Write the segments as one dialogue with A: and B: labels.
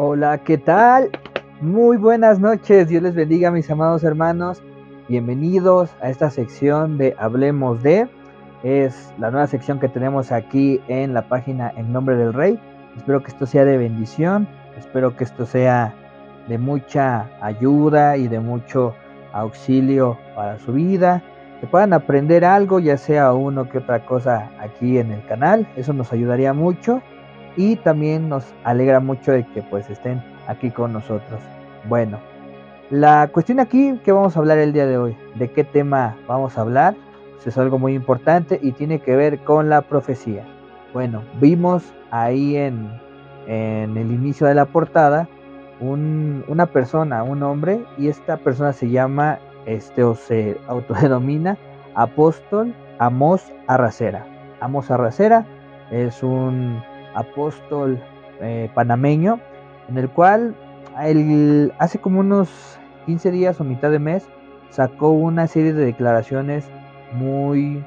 A: Hola, ¿qué tal? Muy buenas noches, Dios les bendiga, mis amados hermanos. Bienvenidos a esta sección de Hablemos de. Es la nueva sección que tenemos aquí en la página En Nombre del Rey. Espero que esto sea de bendición, espero que esto sea de mucha ayuda y de mucho auxilio para su vida. Que puedan aprender algo, ya sea uno que otra cosa aquí en el canal. Eso nos ayudaría mucho y también nos alegra mucho de que pues estén aquí con nosotros. Bueno, la cuestión aquí que vamos a hablar el día de hoy, de qué tema vamos a hablar, pues es algo muy importante y tiene que ver con la profecía. Bueno, vimos ahí en el inicio de la portada una persona, un hombre, y esta persona se llama, o se autodenomina Apóstol Amos Arracera. Amos Arracera es un apóstol panameño, en el cual hace como unos 15 días o mitad de mes sacó una serie de declaraciones muy,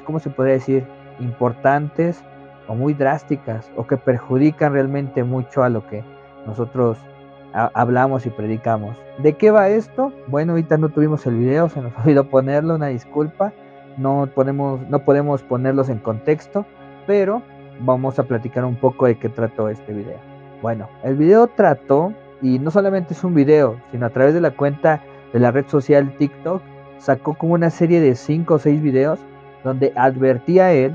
A: ¿cómo se podría decir? Importantes o muy drásticas o que perjudican realmente mucho a lo que nosotros hablamos y predicamos. ¿De qué va esto? Bueno, ahorita no tuvimos el video, se nos olvidó ponerlo, una disculpa. No podemos ponerlos en contexto, pero vamos a platicar un poco de qué trató este video. Bueno, el video trató, y no solamente es un video, sino a través de la cuenta de la red social TikTok, sacó como una serie de 5 o 6 videos donde advertía a él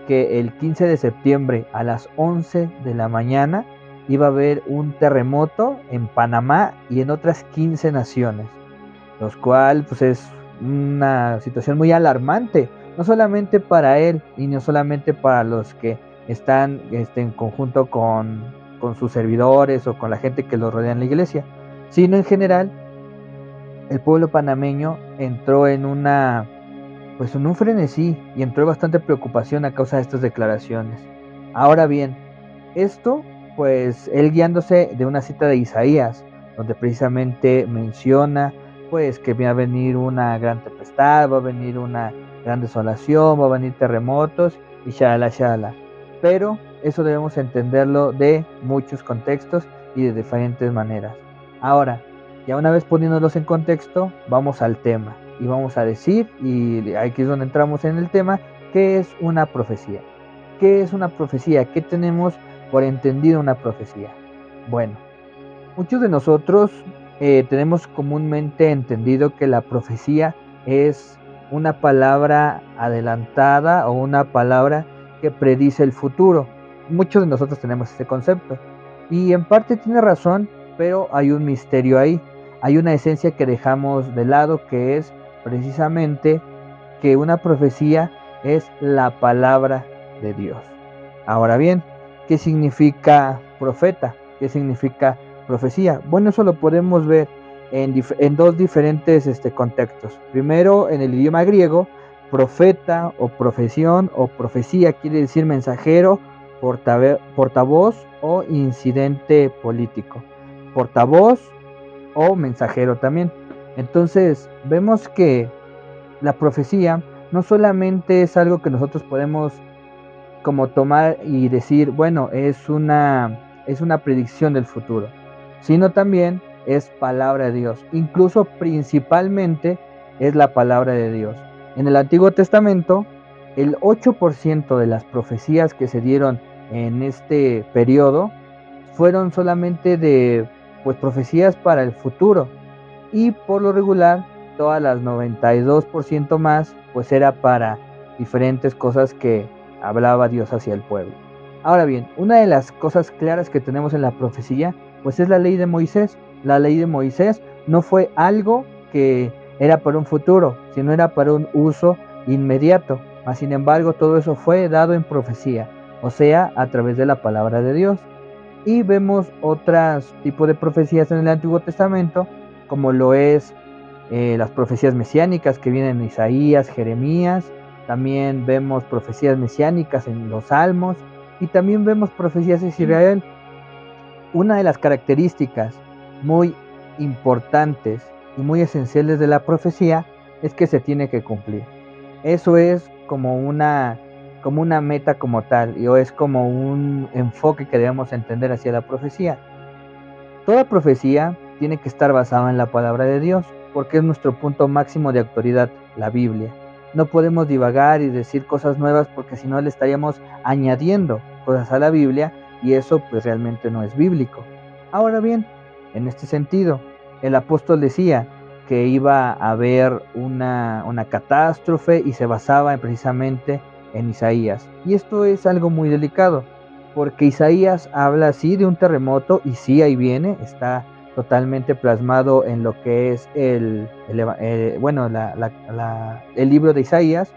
A: que el 15 de septiembre a las 11 de la mañana iba a haber un terremoto en Panamá y en otras 15 naciones, los cual pues es una situación muy alarmante, no solamente para él y no solamente para los que están en conjunto con sus servidores o con la gente que lo rodea en la iglesia, sino en general el pueblo panameño entró pues en un frenesí y entró bastante preocupación a causa de estas declaraciones. Ahora bien, esto pues él guiándose de una cita de Isaías, donde precisamente menciona pues que va a venir una gran tempestad, va a venir una gran desolación, va a venir terremotos y shala. Pero eso debemos entenderlo de muchos contextos y de diferentes maneras. Ahora, ya una vez poniéndolos en contexto, vamos al tema y vamos a decir, y aquí es donde entramos en el tema, ¿qué es una profecía? ¿Qué es una profecía? ¿Qué tenemos por entendido una profecía? Bueno, muchos de nosotros tenemos comúnmente entendido que la profecía es una palabra adelantada o una palabra que predice el futuro. Muchos de nosotros tenemos este concepto y en parte tiene razón, pero hay un misterio ahí. Hay una esencia que dejamos de lado, que es precisamente que una profecía es la palabra de Dios. Ahora bien, ¿qué significa profeta? ¿Qué significa profecía? Bueno, eso lo podemos ver en dos diferentes contextos. Primero, en el idioma griego, profeta o profesión o profecía quiere decir mensajero, portavoz o incidente político. Portavoz o mensajero también. Entonces, vemos que la profecía no solamente es algo que nosotros podemos como tomar y decir, bueno, es una predicción del futuro, sino también es palabra de Dios. Incluso principalmente es la palabra de Dios. En el Antiguo Testamento, el 8% de las profecías que se dieron en este periodo fueron solamente de pues profecías para el futuro, y por lo regular todas las 92% más pues era para diferentes cosas que hablaba Dios hacia el pueblo. Ahora bien, una de las cosas claras que tenemos en la profecía pues es la ley de Moisés. La ley de Moisés no fue algo que era para un futuro, sino era para un uso inmediato. Mas sin embargo, todo eso fue dado en profecía, o sea, a través de la palabra de Dios. Y vemos otros tipos de profecías en el Antiguo Testamento, como lo es las profecías mesiánicas que vienen en Isaías, Jeremías. También vemos profecías mesiánicas en los Salmos y también vemos profecías de Israel. Una de las características muy importantes y muy esenciales de la profecía es que se tiene que cumplir. Eso es como una meta como tal, o es como un enfoque que debemos entender hacia la profecía. Toda profecía tiene que estar basada en la palabra de Dios, porque es nuestro punto máximo de autoridad, la Biblia. No podemos divagar y decir cosas nuevas porque si no le estaríamos añadiendo cosas a la Biblia y eso pues realmente no es bíblico. Ahora bien, en este sentido, el apóstol decía que iba a haber una catástrofe y se basaba precisamente en Isaías. Y esto es algo muy delicado, porque Isaías habla así de un terremoto y sí, ahí viene, está totalmente plasmado en lo que es el libro de Isaías,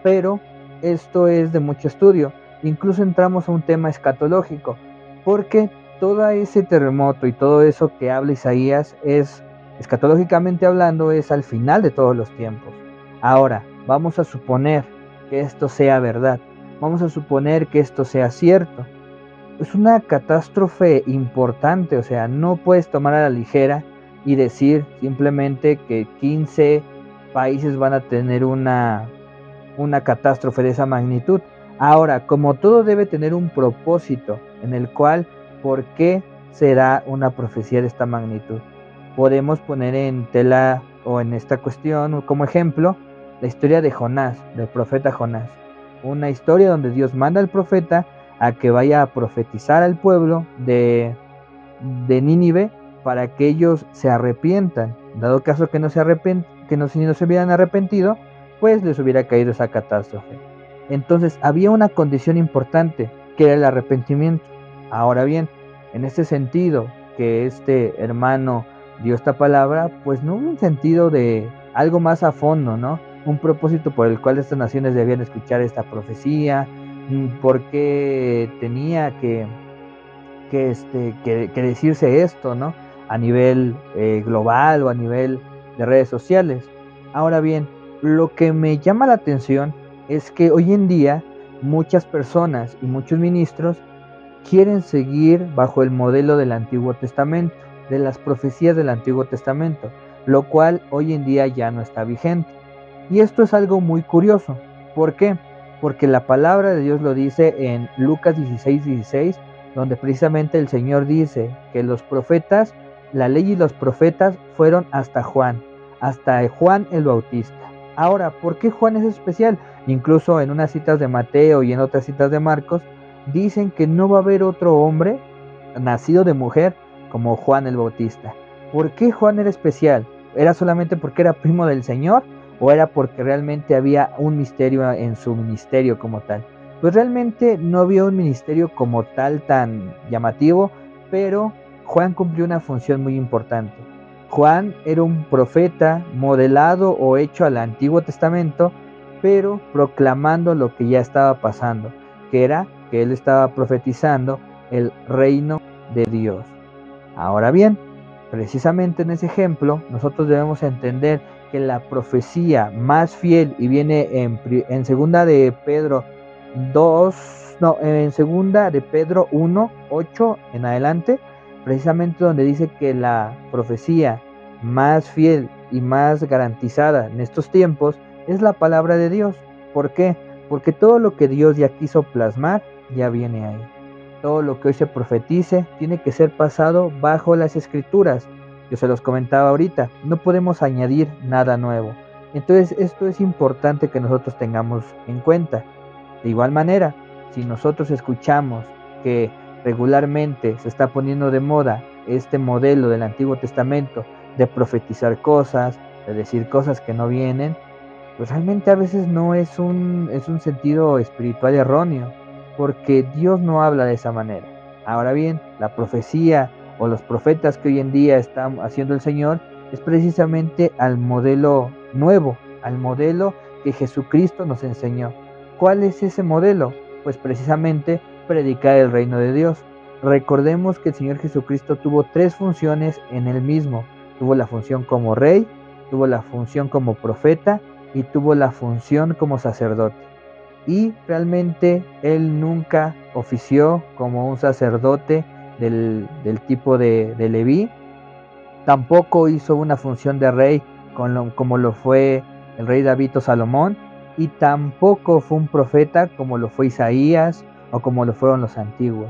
A: pero esto es de mucho estudio. Incluso entramos a un tema escatológico, porque todo ese terremoto y todo eso que habla Isaías es, escatológicamente hablando, es al final de todos los tiempos. Ahora, vamos a suponer que esto sea verdad, vamos a suponer que esto sea cierto. Es una catástrofe importante, o sea, no puedes tomar a la ligera y decir simplemente que 15 países van a tener una catástrofe de esa magnitud. Ahora, como todo debe tener un propósito en el cual, ¿por qué será una profecía de esta magnitud? Podemos poner en tela o en esta cuestión como ejemplo la historia de Jonás, del profeta Jonás. Una historia donde Dios manda al profeta a que vaya a profetizar al pueblo de Nínive para que ellos se arrepientan. Dado caso que no se hubieran arrepentido, pues les hubiera caído esa catástrofe. Entonces había una condición importante, que era el arrepentimiento. Ahora bien, en este sentido que este hermano dio esta palabra, pues no hubo un sentido de algo más a fondo, ¿no? Un propósito por el cual estas naciones debían escuchar esta profecía, porque tenía que decirse esto, ¿no? A nivel global o a nivel de redes sociales. Ahora bien, lo que me llama la atención es que hoy en día muchas personas y muchos ministros quieren seguir bajo el modelo del Antiguo Testamento, de las profecías del Antiguo Testamento, lo cual hoy en día ya no está vigente. Y esto es algo muy curioso. ¿Por qué? Porque la palabra de Dios lo dice en Lucas 16:16, donde precisamente el Señor dice que los profetas, la ley y los profetas fueron hasta Juan el Bautista. Ahora, ¿por qué Juan es especial? Incluso en unas citas de Mateo y en otras citas de Marcos, dicen que no va a haber otro hombre nacido de mujer como Juan el Bautista. ¿Por qué Juan era especial? ¿Era solamente porque era primo del Señor? ¿O era porque realmente había un misterio en su ministerio como tal? Pues realmente no había un ministerio como tal tan llamativo, pero Juan cumplió una función muy importante. Juan era un profeta modelado o hecho al Antiguo Testamento, pero proclamando lo que ya estaba pasando, que era que él estaba profetizando el reino de Dios. Ahora bien, precisamente en ese ejemplo, nosotros debemos entender que la profecía más fiel, y viene en segunda de Pedro 1, 8 en adelante, precisamente donde dice que la profecía más fiel y más garantizada en estos tiempos es la palabra de Dios. ¿Por qué? Porque todo lo que Dios ya quiso plasmar ya viene ahí. Todo lo que hoy se profetice tiene que ser pasado bajo las escrituras. Yo se los comentaba ahorita, no podemos añadir nada nuevo. Entonces esto es importante que nosotros tengamos en cuenta. De igual manera, si nosotros escuchamos que regularmente se está poniendo de moda este modelo del Antiguo Testamento de profetizar cosas, de decir cosas que no vienen, pues realmente a veces no es un sentido espiritual erróneo, porque Dios no habla de esa manera. Ahora bien, la profecía o los profetas que hoy en día está haciendo el Señor es precisamente al modelo nuevo, al modelo que Jesucristo nos enseñó. ¿Cuál es ese modelo? Pues precisamente predicar el reino de Dios. Recordemos que el Señor Jesucristo tuvo 3 funciones en él mismo. Tuvo la función como rey, tuvo la función como profeta y tuvo la función como sacerdote. Y realmente él nunca ofició como un sacerdote del tipo de Leví. Tampoco hizo una función de rey como lo fue el rey David o Salomón. Y tampoco fue un profeta como lo fue Isaías o como lo fueron los antiguos.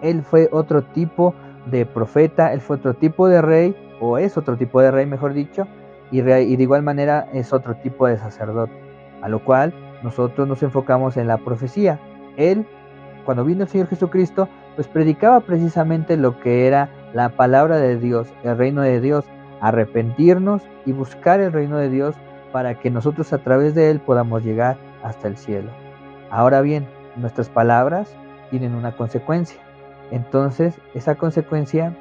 A: Él fue otro tipo de profeta, él fue otro tipo de rey, o es otro tipo de rey, mejor dicho, y de igual manera es otro tipo de sacerdote, a lo cual nosotros nos enfocamos en la profecía. Él, cuando vino el Señor Jesucristo, pues predicaba precisamente lo que era la palabra de Dios, el reino de Dios, arrepentirnos y buscar el reino de Dios para que nosotros a través de él podamos llegar hasta el cielo. Ahora bien, nuestras palabras tienen una consecuencia. Entonces, esa consecuencia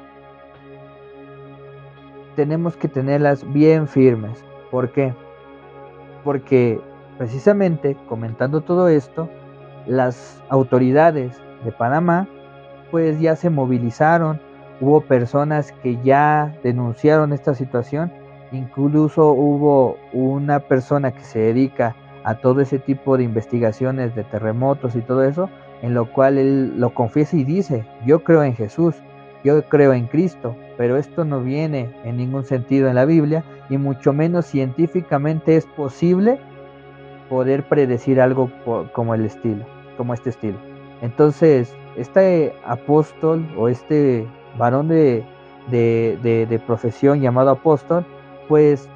A: tenemos que tenerlas bien firmes. ¿Por qué? Porque precisamente comentando todo esto, las autoridades de Panamá pues ya se movilizaron, hubo personas que ya denunciaron esta situación, incluso hubo una persona que se dedica a todo ese tipo de investigaciones de terremotos y todo eso, en lo cual él lo confiesa y dice, yo creo en Jesús, yo creo en Cristo, pero esto no viene en ningún sentido en la Biblia y mucho menos científicamente es posible poder predecir algo como el estilo, como este estilo. Entonces, este apóstol o este varón de profesión llamado apóstol, pues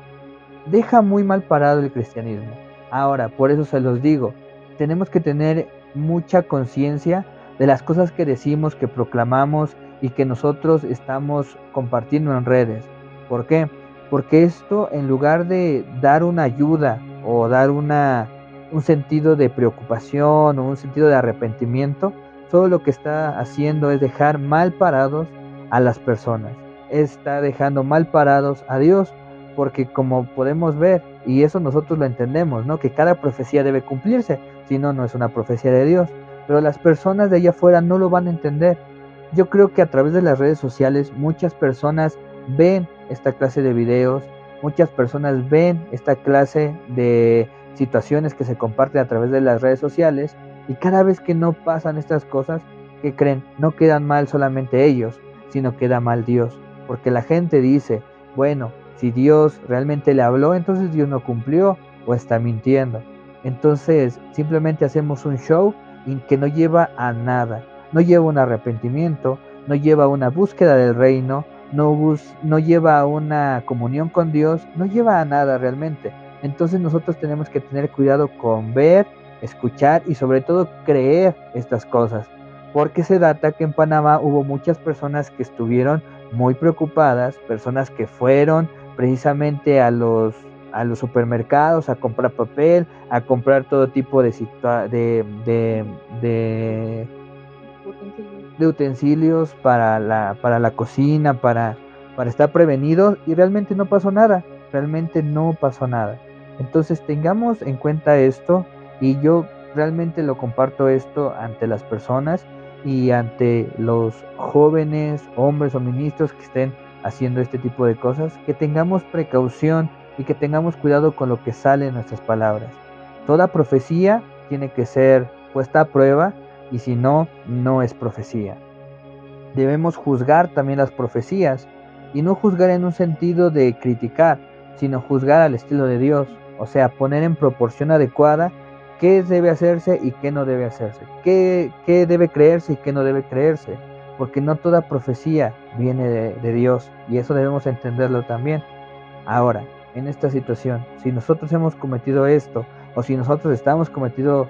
A: deja muy mal parado el cristianismo. Ahora, por eso se los digo, tenemos que tener mucha conciencia de las cosas que decimos, que proclamamos y que nosotros estamos compartiendo en redes. ¿Por qué? Porque esto, en lugar de dar una ayuda o dar un sentido de preocupación o un sentido de arrepentimiento, todo lo que está haciendo es dejar mal parados a las personas. Está dejando mal parados a Dios, porque como podemos ver, y eso nosotros lo entendemos, ¿no? Que cada profecía debe cumplirse, si no, no es una profecía de Dios. Pero las personas de allá afuera no lo van a entender. Yo creo que a través de las redes sociales muchas personas ven esta clase de videos, muchas personas ven esta clase de situaciones que se comparten a través de las redes sociales y cada vez que no pasan estas cosas, ¿qué creen? No quedan mal solamente ellos, sino queda mal Dios, porque la gente dice, bueno, si Dios realmente le habló, entonces Dios no cumplió o está mintiendo. Entonces simplemente hacemos un show que no lleva a nada, no lleva un arrepentimiento, no lleva a una búsqueda del reino, no lleva a una comunión con Dios, no lleva a nada realmente. Entonces nosotros tenemos que tener cuidado con ver, escuchar y sobre todo creer estas cosas, porque se data que en Panamá hubo muchas personas que estuvieron muy preocupadas, personas que fueron precisamente a los supermercados a comprar papel, a comprar todo tipo de utensilios para la cocina, para estar prevenidos y realmente no pasó nada. Entonces tengamos en cuenta esto y yo realmente lo comparto esto ante las personas y ante los jóvenes, hombres o ministros que estén haciendo este tipo de cosas, que tengamos precaución y que tengamos cuidado con lo que sale en nuestras palabras. Toda profecía tiene que ser puesta a prueba y si no, no es profecía. Debemos juzgar también las profecías y no juzgar en un sentido de criticar, sino juzgar al estilo de Dios, o sea, poner en proporción adecuada qué debe hacerse y qué no debe hacerse, qué debe creerse y qué no debe creerse, porque no toda profecía viene de Dios y eso debemos entenderlo también. Ahora, en esta situación, si nosotros hemos cometido esto o si nosotros estamos cometiendo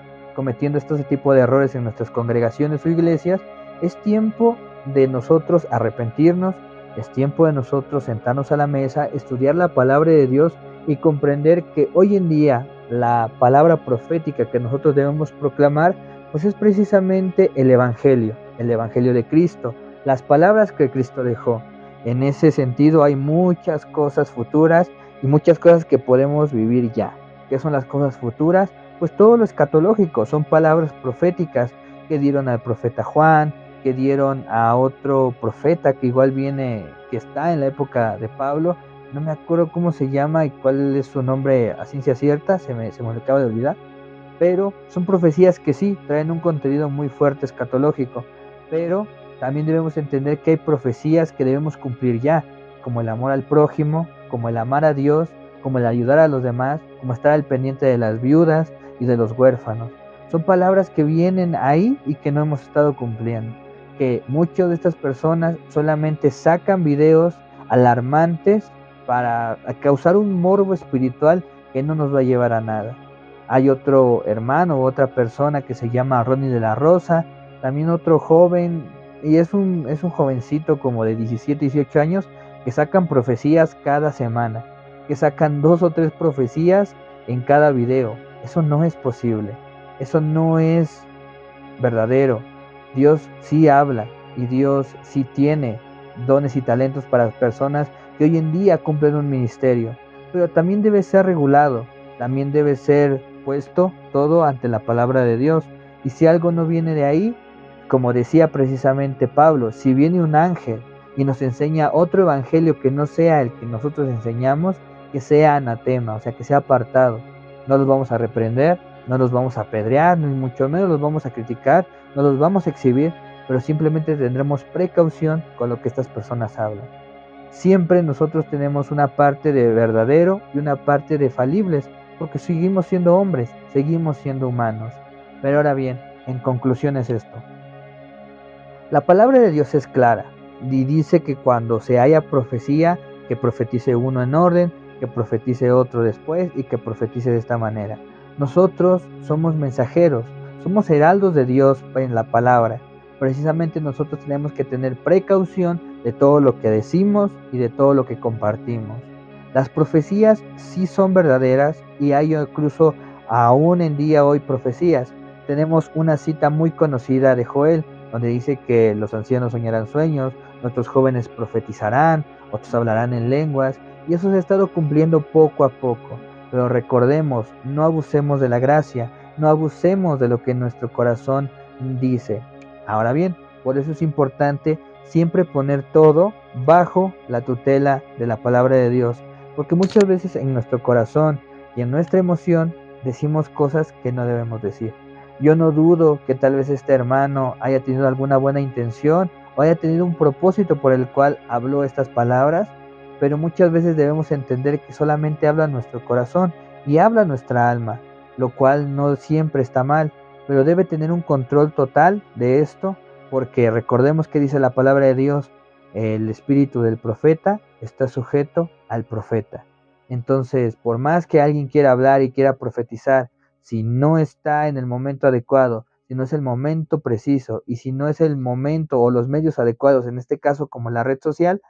A: este tipo de errores en nuestras congregaciones o iglesias, es tiempo de nosotros arrepentirnos, es tiempo de nosotros sentarnos a la mesa, estudiar la palabra de Dios y comprender que hoy en día la palabra profética que nosotros debemos proclamar, pues es precisamente el Evangelio de Cristo, las palabras que Cristo dejó. En ese sentido hay muchas cosas futuras y muchas cosas que podemos vivir ya. ¿Qué son las cosas futuras? Pues todo lo escatológico, son palabras proféticas que dieron al profeta Juan, que dieron a otro profeta que igual viene, que está en la época de Pablo, no me acuerdo cómo se llama y cuál es su nombre a ciencia cierta, se me acaba de olvidar, pero son profecías que sí traen un contenido muy fuerte escatológico, pero también debemos entender que hay profecías que debemos cumplir ya, como el amor al prójimo, como el amar a Dios, como el ayudar a los demás, como estar al pendiente de las viudas y de los huérfanos. Son palabras que vienen ahí y que no hemos estado cumpliendo. que muchas de estas personas solamente sacan videos alarmantes para causar un morbo espiritual que no nos va a llevar a nada. Hay otro hermano u otra persona que se llama Ronnie de la Rosa, también otro joven, y es un jovencito como de 17, 18 años, que sacan profecías cada semana, que sacan 2 o 3 profecías en cada video. Eso no es posible, eso no es verdadero. Dios sí habla y Dios sí tiene dones y talentos para las personas que hoy en día cumplen un ministerio, pero también debe ser regulado, también debe ser puesto todo ante la palabra de Dios. Y si algo no viene de ahí, como decía precisamente Pablo, si viene un ángel y nos enseña otro evangelio que no sea el que nosotros enseñamos, que sea anatema, o sea, que sea apartado. No los vamos a reprender, no los vamos a apedrear, ni mucho menos los vamos a criticar, no los vamos a exhibir, pero simplemente tendremos precaución con lo que estas personas hablan. Siempre nosotros tenemos una parte de verdadero y una parte de falibles, porque seguimos siendo hombres, seguimos siendo humanos. Pero ahora bien, en conclusión es esto. La palabra de Dios es clara y dice que cuando se haya profecía, que profetice uno en orden, que profetice otro después y que profetice de esta manera. Nosotros somos mensajeros, somos heraldos de Dios en la palabra. Precisamente nosotros tenemos que tener precaución de todo lo que decimos y de todo lo que compartimos. Las profecías sí son verdaderas y hay incluso aún en día hoy profecías. Tenemos una cita muy conocida de Joel, donde dice que los ancianos soñarán sueños, nuestros jóvenes profetizarán, otros hablarán en lenguas, y eso se ha estado cumpliendo poco a poco. Pero recordemos, no abusemos de la gracia, no abusemos de lo que nuestro corazón dice. Ahora bien, por eso es importante siempre poner todo bajo la tutela de la palabra de Dios, porque muchas veces en nuestro corazón y en nuestra emoción decimos cosas que no debemos decir. Yo no dudo que tal vez este hermano haya tenido alguna buena intención o haya tenido un propósito por el cual habló estas palabras, pero muchas veces debemos entender que solamente habla nuestro corazón y habla nuestra alma, lo cual no siempre está mal, pero debe tener un control total de esto, porque recordemos que dice la palabra de Dios, el espíritu del profeta está sujeto al profeta. Entonces, por más que alguien quiera hablar y quiera profetizar, si no está en el momento adecuado, si no es el momento preciso y si no es el momento o los medios adecuados, en este caso como la red social,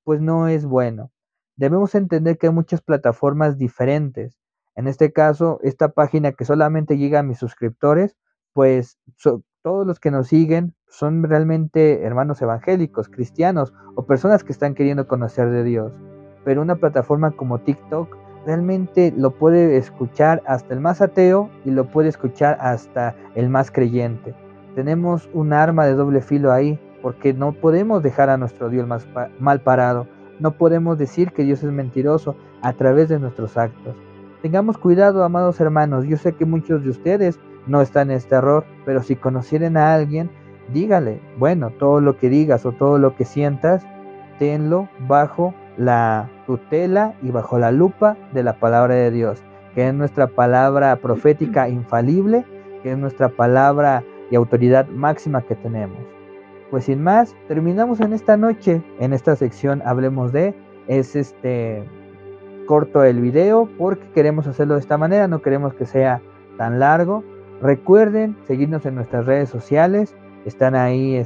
A: pues no es bueno. Debemos entender que hay muchas plataformas diferentes. En este caso, esta página que solamente llega a mis suscriptores, pues todos los que nos siguen son realmente hermanos evangélicos, cristianos o personas que están queriendo conocer de Dios. Pero una plataforma como TikTok realmente lo puede escuchar hasta el más ateo y lo puede escuchar hasta el más creyente. Tenemos un arma de doble filo ahí, porque no podemos dejar a nuestro Dios mal parado. No podemos decir que Dios es mentiroso a través de nuestros actos. Tengamos cuidado, amados hermanos. Yo sé que muchos de ustedes no están en este error, pero si conocieren a alguien, dígale, bueno, todo lo que digas o todo lo que sientas, tenlo bajo la tutela y bajo la lupa de la palabra de Dios, que es nuestra palabra profética infalible, que es nuestra palabra y autoridad máxima que tenemos. Pues sin más, terminamos en esta noche, en esta sección Hablemos de, es corto el video porque queremos hacerlo de esta manera, no queremos que sea tan largo. Recuerden seguirnos en nuestras redes sociales, están ahí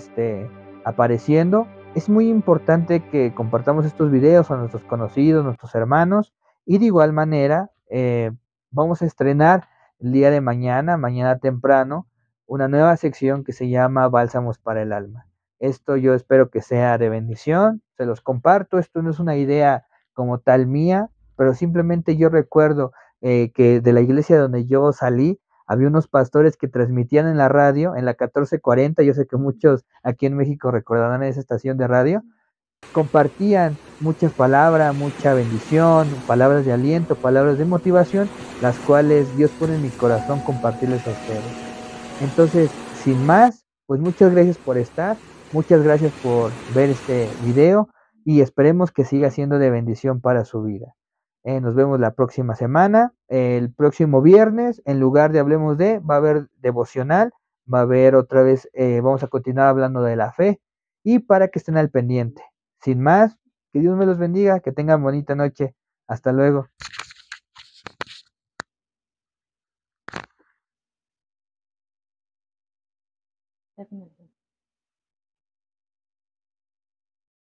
A: apareciendo. Es muy importante que compartamos estos videos a nuestros conocidos, nuestros hermanos, y de igual manera vamos a estrenar el día de mañana temprano, una nueva sección que se llama Bálsamos para el Alma. Esto yo espero que sea de bendición, se los comparto, esto no es una idea como tal mía, pero simplemente yo recuerdo que de la iglesia donde yo salí, había unos pastores que transmitían en la radio, en la 1440, yo sé que muchos aquí en México recordarán esa estación de radio, compartían muchas palabras, mucha bendición, palabras de aliento, palabras de motivación, las cuales Dios pone en mi corazón compartirles a ustedes. Entonces, sin más, pues muchas gracias por estar, muchas gracias por ver este video y esperemos que siga siendo de bendición para su vida. Nos vemos la próxima semana. El próximo viernes, en lugar de Hablemos de, va a haber devocional. va a haber otra vez, vamos a continuar hablando de la fe y para que estén al pendiente. Sin más, que Dios me los bendiga, que tengan bonita noche. Hasta luego.
B: Definitely.